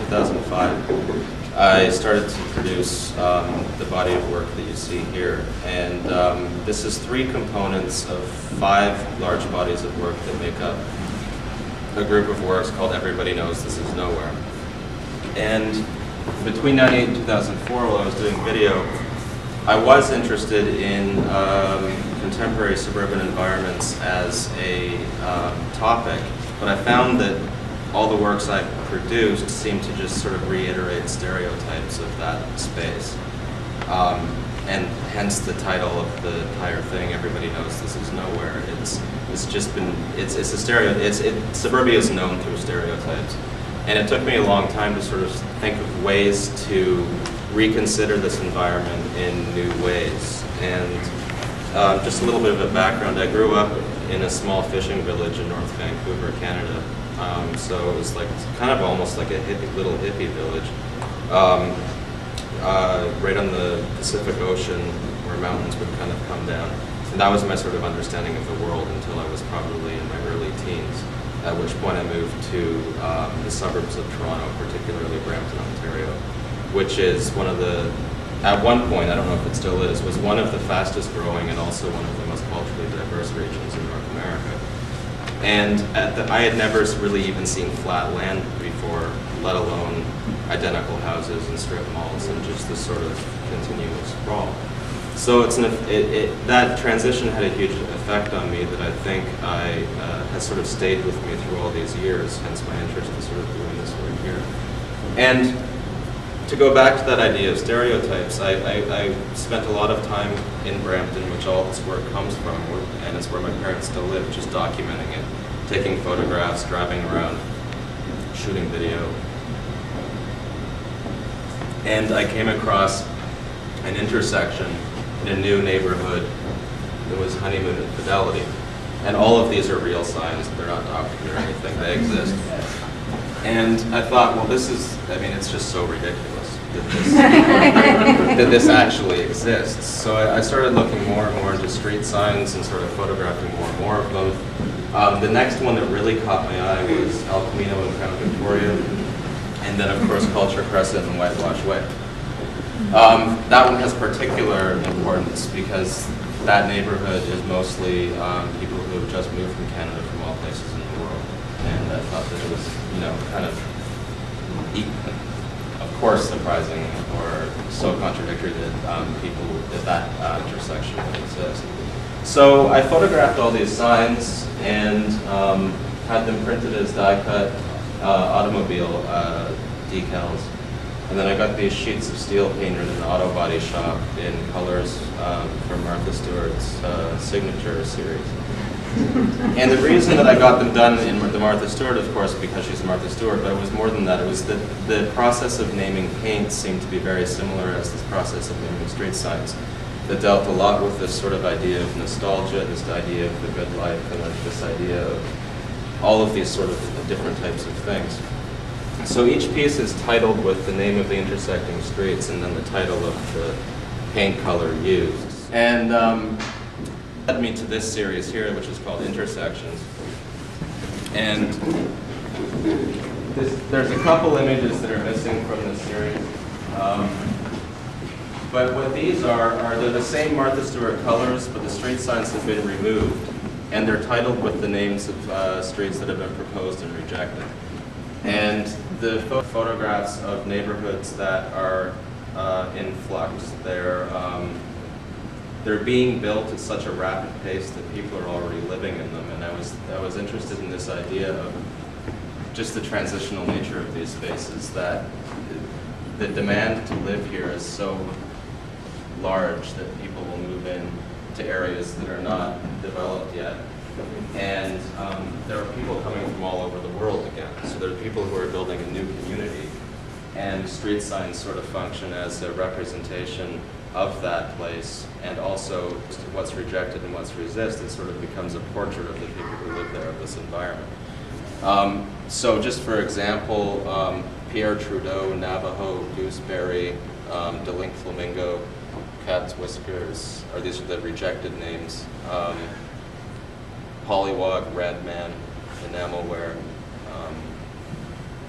2005, I started to produce the body of work that you see here. And this is 3 components of 5 large bodies of work that make up a group of works called Everybody Knows This Is Nowhere. And between 1998 and 2004, while I was doing video, I was interested in contemporary suburban environments as a topic, but I found that all the works I produced seemed to just sort of reiterate stereotypes of that space. And hence the title of the entire thing, Everybody Knows This Is Nowhere. It's just been, it's a suburbia is known through stereotypes. And it took me a long time to sort of think of ways to reconsider this environment in new ways. And just a little bit of a background, I grew up in a small fishing village in North Vancouver, Canada. So it was like kind of almost like a little hippie village, right on the Pacific Ocean where mountains would kind of come down. And that was my sort of understanding of the world until I was probably in my early teens, at which point I moved to the suburbs of Toronto, particularly Brampton, Ontario, which is one of the, at one point, I don't know if it still is, was one of the fastest growing and also one of the most culturally diverse regions in North America. And I had never really even seen flat land before, let alone identical houses and strip malls and just this sort of continuous sprawl. So that transition had a huge effect on me that I think has sort of stayed with me through all these years, hence my interest in sort of doing this work here. And to go back to that idea of stereotypes, I spent a lot of time in Brampton, which all this work comes from, and it's where my parents still live, just documenting it, taking photographs, driving around, shooting video. And I came across an intersection in a new neighborhood that was Honeymoon and Fidelity. And all of these are real signs, they're not doctored or anything, they exist. And I thought, well, this is, I mean, it's just so ridiculous that this actually exists. So I started looking more and more into street signs and sort of photographing more and more of them. The next one that really caught my eye was El Camino and Crown Victoria, and then of course Culture Crescent and Whitewash Way. That one has particular importance because that neighborhood is mostly people who have just moved from Canada from all places in the world. And I thought that it was, you know, kind of course surprising or so contradictory that that intersection would exist. So I photographed all these signs and had them printed as die-cut automobile decals. And then I got these sheets of steel painted in an auto body shop in colors from Martha Stewart's signature series. And the reason that I got them done in the Martha Stewart, of course, because she's Martha Stewart, but it was more than that. It was that the process of naming paints seemed to be very similar as this process of naming street signs that dealt a lot with this sort of idea of nostalgia, this idea of the good life, and this idea of all of these sort of different types of things. So each piece is titled with the name of the intersecting streets and then the title of the paint color used. And led me to this series here, which is called Intersections. And there's a couple images that are missing from this series. But what these are they're the same Martha Stewart colors, but the street signs have been removed. And they're titled with the names of streets that have been proposed and rejected. And the photographs of neighborhoods that are in flux, they're being built at such a rapid pace that people are already living in them. And I was interested in this idea of just the transitional nature of these spaces, that the demand to live here is so large that people will move in to areas that are not developed yet. And there are people coming from all over the world again. So there are people who are building a new community, and street signs sort of function as a representation of that place, and also what's rejected and what's resisted. It sort of becomes a portrait of the people who live there, of this environment. So just for example, Pierre Trudeau, Navajo, Gooseberry, Delink Flamingo, Cat's Whiskers, these are the rejected names. Pollywog, Red Man, Enamelware,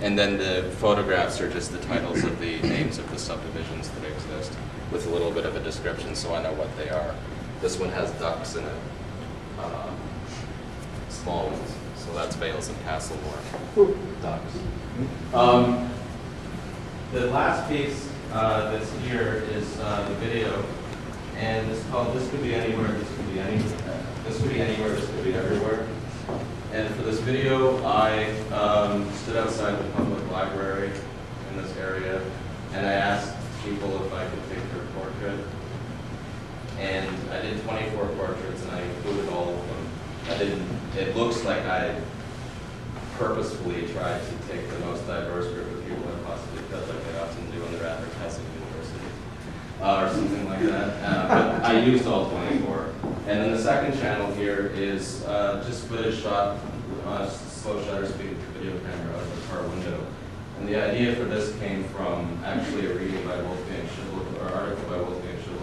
And then the photographs are just the titles of the names of the subdivisions that exist, with a little bit of a description so I know what they are. This one has ducks in it, small ones, so that's Vales and Castlemore. Ducks. The last piece that's here is the video, and it's called "This Could Be Anywhere, This Could Be Anywhere." This could be anywhere, this could be everywhere. And for this video, I stood outside the public library in this area, and I asked people if I could take their portrait. And I did 24 portraits, and I included all of them. It looks like I purposefully tried to take the most diverse group of people I possibly could, like I often do in the advertising university, or something like that. But I used all 24. And then the second channel here is just footage shot on a slow shutter speed video camera out of a car window. And the idea for this came from actually a reading by Wolfgang Schindler, or article by Wolfgang Schindler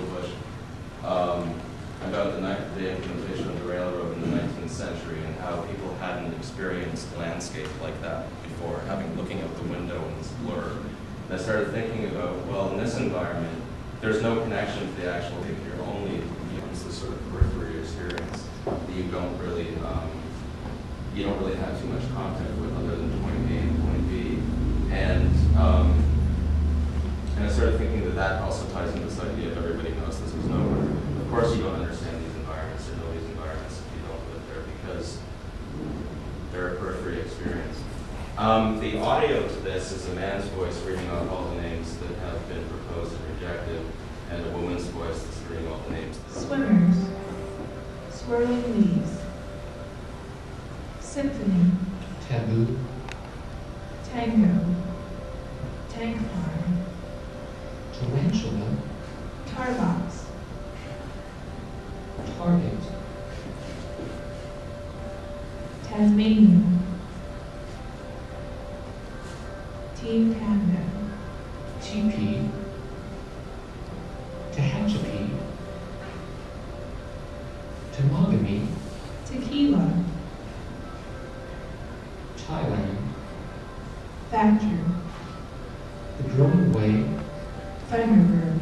about the implementation of the railroad in the 19th century and how people hadn't experienced landscape like that before, looking out the window and this blur. And I started thinking about, well, in this environment, there's no connection to the actual thing. You're only, it's this sort of periphery experience that you don't really have too much contact with other than point A and point B. And I started thinking that also ties into this idea of everybody knows this is nowhere. Of course you don't understand these environments or know these environments if you don't live there because they're a periphery experience. The audio to this is a man's voice reading off all the names that have been proposed and rejected, and a woman's voice that's reading all the names. Swimmers, swirling leaves, symphony, taboo, tango, tank farm, tarantula, tar box, target, Tasmania, Team Tango, teepee, Tehachapi, Temagami, Tequila, Thailand, Thatcher, The Growing Way, Thunderbird,